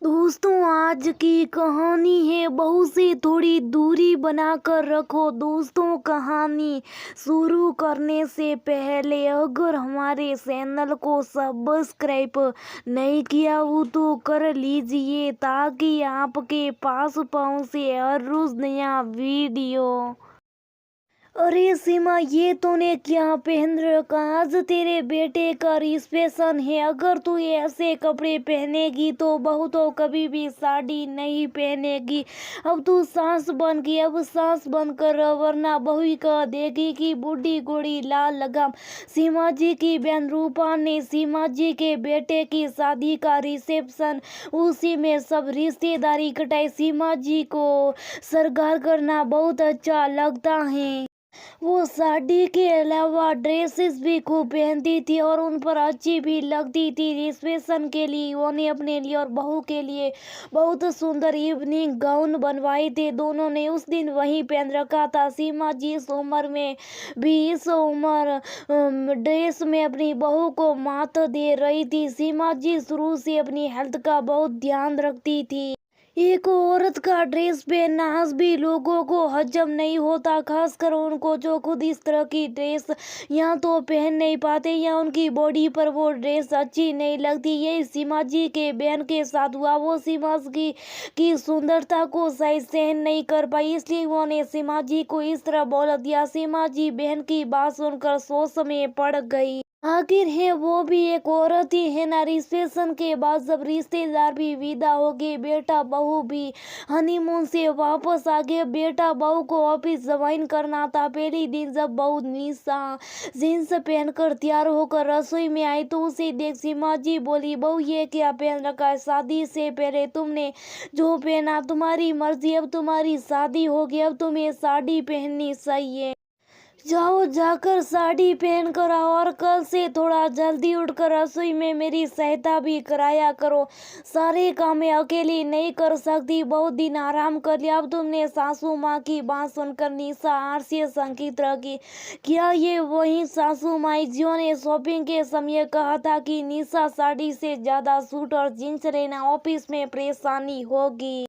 दोस्तों, आज की कहानी है बहू से थोड़ी दूरी बनाकर रखो। दोस्तों, कहानी शुरू करने से पहले अगर हमारे चैनल को सब्सक्राइब नहीं किया हो तो कर लीजिए ताकि आपके पास पहुंचे हर रोज नया वीडियो। अरे सीमा, ये तूने क्या पहन रखा? आज तेरे बेटे का रिसेप्शन है। अगर तू ऐसे कपड़े पहनेगी तो बहू तो कभी भी साड़ी नहीं पहनेगी। अब तू सास बन गई, अब सास बनकर वरना बहू कह देगी कि बूढ़ी घोड़ी लाल लगाम। सीमा जी की बहन रूपा ने सीमा जी के बेटे की शादी का रिसेप्शन उसी में सब रिश्तेदारी कटाई। सीमा जी को श्रृंगार करना बहुत अच्छा लगता है। वो साड़ी के अलावा ड्रेसेस भी खूब पहनती थी और उन पर अच्छी भी लगती थी। रिसेप्शन के लिए उन्होंने अपने लिए और बहू के लिए बहुत सुंदर इवनिंग गाउन बनवाए थे। दोनों ने उस दिन वही पहन रखा था। सीमा जी इस उम्र में भी इस उम्र ड्रेस में अपनी बहू को मात दे रही थी। सीमा जी शुरू से अपनी हेल्थ का बहुत ध्यान रखती थी। एक औरत का ड्रेस पहनना आज भी लोगों को हजम नहीं होता, खासकर उनको जो खुद इस तरह की ड्रेस या तो पहन नहीं पाते या उनकी बॉडी पर वो ड्रेस अच्छी नहीं लगती। यही सीमा जी के बहन के साथ हुआ। वो सीमा की सुंदरता को शायद सहन नहीं कर पाई, इसलिए उन्होंने सीमा जी को इस तरह बोल दिया। सीमा जी बहन की बात सुनकर सोच में पड़ गई। आखिर है वो भी एक औरत ही है ना। रिसेप्शन के बाद जब रिश्तेदार भी विदा हो गए, बेटा बहू भी हनीमून से वापस आ गए। बेटा बहू को ऑफिस ज्वाइन करना था। पहले दिन जब बहू निशा जींस पहनकर तैयार होकर रसोई में आई तो उसे देख सीमा जी बोली, बहू ये क्या पहन रखा है? शादी से पहले तुमने जो पहना तुम्हारी मर्जी, अब तुम्हारी शादी हो गई, अब तुम्हें साड़ी पहननी चाहिए। जाओ, जाकर साड़ी पहन कर आओ और कल से थोड़ा जल्दी उठकर रसोई में मेरी सहायता भी कराया करो। सारे काम मैं अकेली नहीं कर सकती। बहुत दिन आराम कर लिया, अब तुमने सासू माँ की बात सुनकर निशा आरसी संकित रही। क्या ये वही सासू माँ जिन्होंने शॉपिंग के समय कहा था कि निशा साड़ी से ज्यादा सूट और जींस लेना, ऑफिस में परेशानी होगी?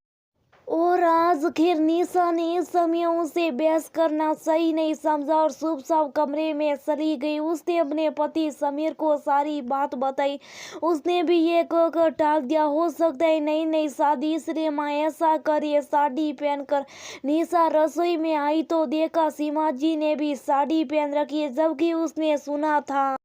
और आज खैर निशा ने इस समय उसे बहस करना सही नहीं समझा और चुपचाप कमरे में चली गई। उसने अपने पति समीर को सारी बात बताई। उसने भी ये कहकर टाल दिया, हो सकता है नई नई शादी, इसलिए माँ ऐसा करे। साड़ी पहनकर निशा रसोई में आई तो देखा सीमा जी ने भी साड़ी पहन रखी है, जबकि उसने सुना था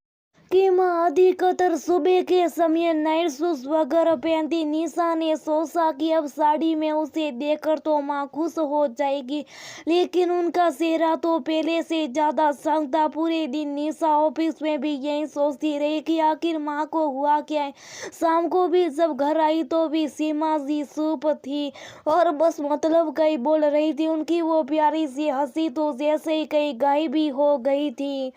कि माँ अधिकतर सुबह के समय नाइट सूट वगैरह पहनती। निशा ने सोचा कि अब साड़ी में उसे देखकर तो माँ खुश हो जाएगी, लेकिन उनका चेहरा तो पहले से ज्यादा शांत था। पूरे दिन निशा ऑफिस में भी यही सोचती रही कि आखिर माँ को हुआ क्या है। शाम को भी जब घर आई तो भी सीमा जी चुप थी और बस मतलब कहीं बोल रही थी। उनकी वो प्यारी सी हंसी तो जैसे ही कहीं गायब भी हो गई थी।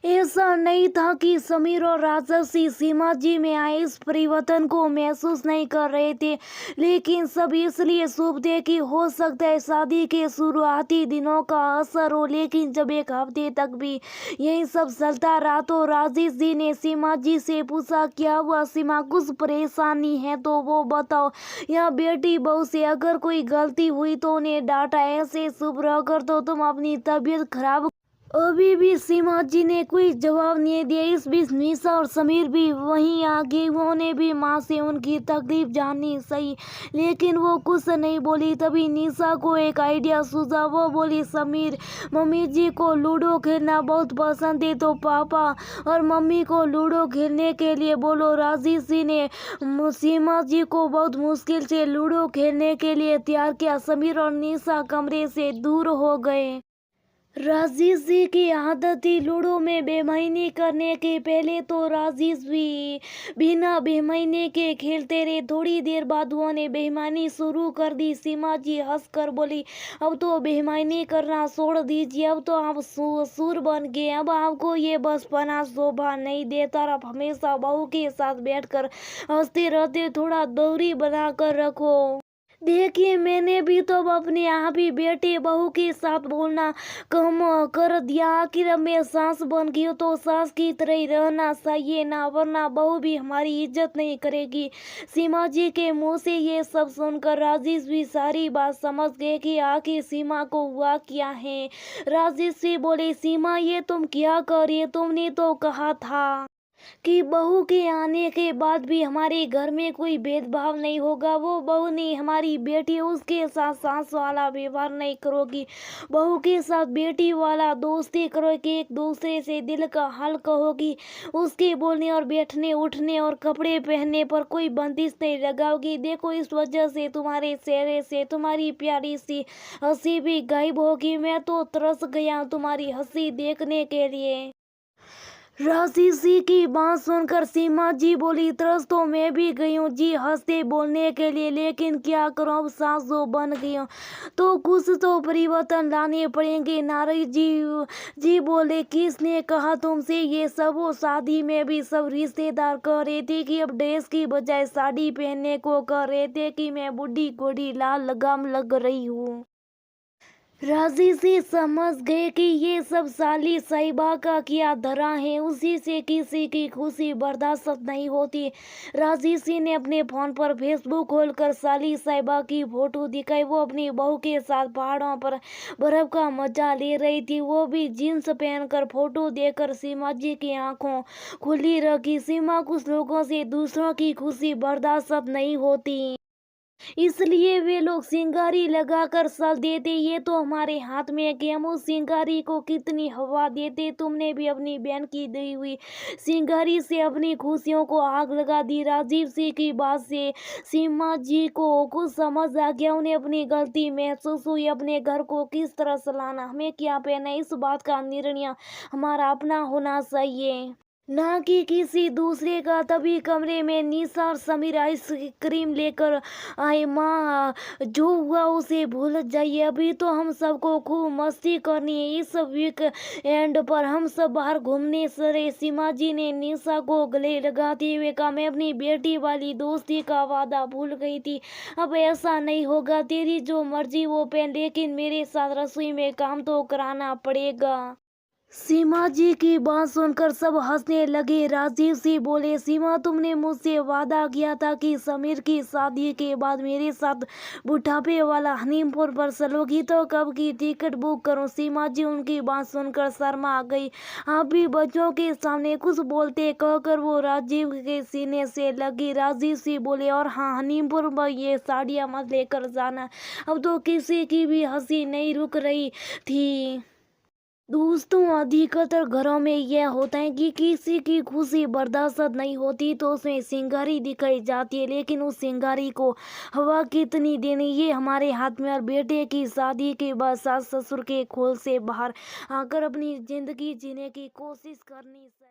ऐसा नहीं था कि समीर और राजसी सीमा जी में आए इस परिवर्तन को महसूस नहीं कर रहे थे, लेकिन सब इसलिए शुभ थे कि हो सकता है शादी के शुरुआती दिनों का असर हो। लेकिन जब एक हफ्ते तक भी यही सब चलता रहा तो राजेश जी ने सीमा जी से पूछा, क्या हुआ सीमा, कुछ परेशानी है तो वो बताओ। या बेटी बहू से अगर कोई गलती हुई तो उन्हें डांटा, ऐसे शुभ रहकर तो तुम अपनी तबीयत खराब। अभी भी सीमा जी ने कोई जवाब नहीं दिया। इस बीच निशा और समीर भी वहीं आ गए। उन्होंने भी माँ से उनकी तकलीफ जाननी सही, लेकिन वो कुछ नहीं बोली। तभी निशा को एक आइडिया सूझा। वो बोली, समीर, मम्मी जी को लूडो खेलना बहुत पसंद है तो पापा और मम्मी को लूडो खेलने के लिए बोलो। राजेश जी ने सीमा जी को बहुत मुश्किल से लूडो खेलने के लिए तैयार किया। समीर और निशा कमरे से दूर हो गए। राजेश जी की आदत थी लूडो में बेईमानी करने के। पहले तो राजेश भी बिना बेईमानी के खेलते रहे। थोड़ी देर बाद उन्होंने बेईमानी शुरू कर दी। सीमा जी हंसकर बोली, अब तो बेईमानी करना छोड़ दीजिए, अब तो आप सूर बन गए। अब आपको ये बचपना शोभा नहीं देता। आप हमेशा बहू के साथ बैठकर हंसते रहते, थोड़ा दूरी बना कर रखो। देखिए मैंने भी तो अब अपने आप ही बेटे बहू के साथ बोलना कम कर दिया। आखिर अब मैं सास बन गई हूँ तो सास की तरह ही रहना चाहिए ना, वरना बहू भी हमारी इज्जत नहीं करेगी। सीमा जी के मुंह से ये सब सुनकर राजेश भी सारी बात समझ गए कि आखिर सीमा को हुआ क्या है। राजेश से बोले, सीमा ये तुम क्या कर रही है? तुमने तो कहा था कि बहू के आने के बाद भी हमारे घर में कोई भेदभाव नहीं होगा। वो बहू नहीं, हमारी बेटी, उसके साथ सास वाला व्यवहार नहीं करोगी। बहू के साथ बेटी वाला दोस्ती करोगी, एक दूसरे से दिल का हाल कहोगी। उसके बोलने और बैठने उठने और कपड़े पहनने पर कोई बंदिश नहीं लगाओगी। देखो इस वजह से तुम्हारे चेहरे से तुम्हारी प्यारी सी हंसी भी गायब होगी। मैं तो तरस गया तुम्हारी हंसी देखने के लिए। राशि की बात सुनकर सीमा जी बोली, तरस तो मैं भी गई हूँ जी हंसते बोलने के लिए, लेकिन क्या करूँ अब सास जो बन गई हूँ तो कुछ तो परिवर्तन लाने पड़ेंगे। नारी जी बोले, किसने कहा तुमसे ये सब? वो शादी में भी सब रिश्तेदार कह रहे थे कि अब ड्रेस की बजाय साड़ी पहनने को कह रहे थे कि मैं बूढ़ी घोड़ी लाल लगाम लग रही हूँ। राजी से समझ गए कि ये सब साली साहिबा का किया धरा है, उसी से किसी की खुशी बर्दाश्त नहीं होती। राजी सी ने अपने फोन पर फेसबुक खोलकर साली साहिबा की फोटो दिखाई। वो अपनी बहू के साथ पहाड़ों पर बर्फ का मजा ले रही थी, वो भी जींस पहनकर। फोटो देखकर सीमा जी की आंखों खुली रखी। सीमा कुछ लोगों से दूसरों की खुशी बर्दाश्त नहीं होती, इसलिए वे लोग सिंगारी लगाकर चल देते। ये तो हमारे हाथ में है कि हम उस सिंगारी को कितनी हवा देते। तुमने भी अपनी बहन की दी हुई सिंगारी से अपनी खुशियों को आग लगा दी। राजीव सिंह की बात से सीमा जी को कुछ समझ आ गया। उन्हें अपनी गलती महसूस हुई। अपने घर को किस तरह चलाना, हमें क्या पहना, इस बात का निर्णय हमारा अपना होना चाहिए, ना कि किसी दूसरे का। तभी कमरे में निशा और समीर आइसक्रीम लेकर आए। माँ जो हुआ उसे भूल जाइए, अभी तो हम सबको खूब मस्ती करनी है। इस वीक एंड पर हम सब बाहर घूमने चले। सीमा जी ने निशा को गले लगाते हुए कहा, मैं अपनी बेटी वाली दोस्ती का वादा भूल गई थी, अब ऐसा नहीं होगा। तेरी जो मर्जी वो पहन, लेकिन मेरे साथ रसोई में काम तो कराना पड़ेगा। सीमा जी की बात सुनकर सब हंसने लगे। राजीव सिंह बोले, सीमा तुमने मुझसे वादा किया था कि समीर की शादी के बाद मेरे साथ बुढ़ापे वाला हनीमून पर चलोगी, तो कब की टिकट बुक करूं? सीमा जी उनकी बात सुनकर शर्मा आ गई। आप भी बच्चों के सामने कुछ बोलते, कहकर वो राजीव के सीने से लगी। राजीव सिंह बोले, और हाँ हनीमून पर ये साड़ियाँ मत लेकर जाना। अब तो किसी की भी हंसी नहीं रुक रही थी। दोस्तों अधिकतर घरों में यह होता है कि किसी की खुशी बर्दाश्त नहीं होती तो उसमें सिंगारी दिखाई जाती है, लेकिन उस सिंगारी को हवा कितनी देनी ये हमारे हाथ में। और बेटे की शादी के बाद सास ससुर के खोल से बाहर आकर अपनी जिंदगी जीने की कोशिश करनी चाहिए।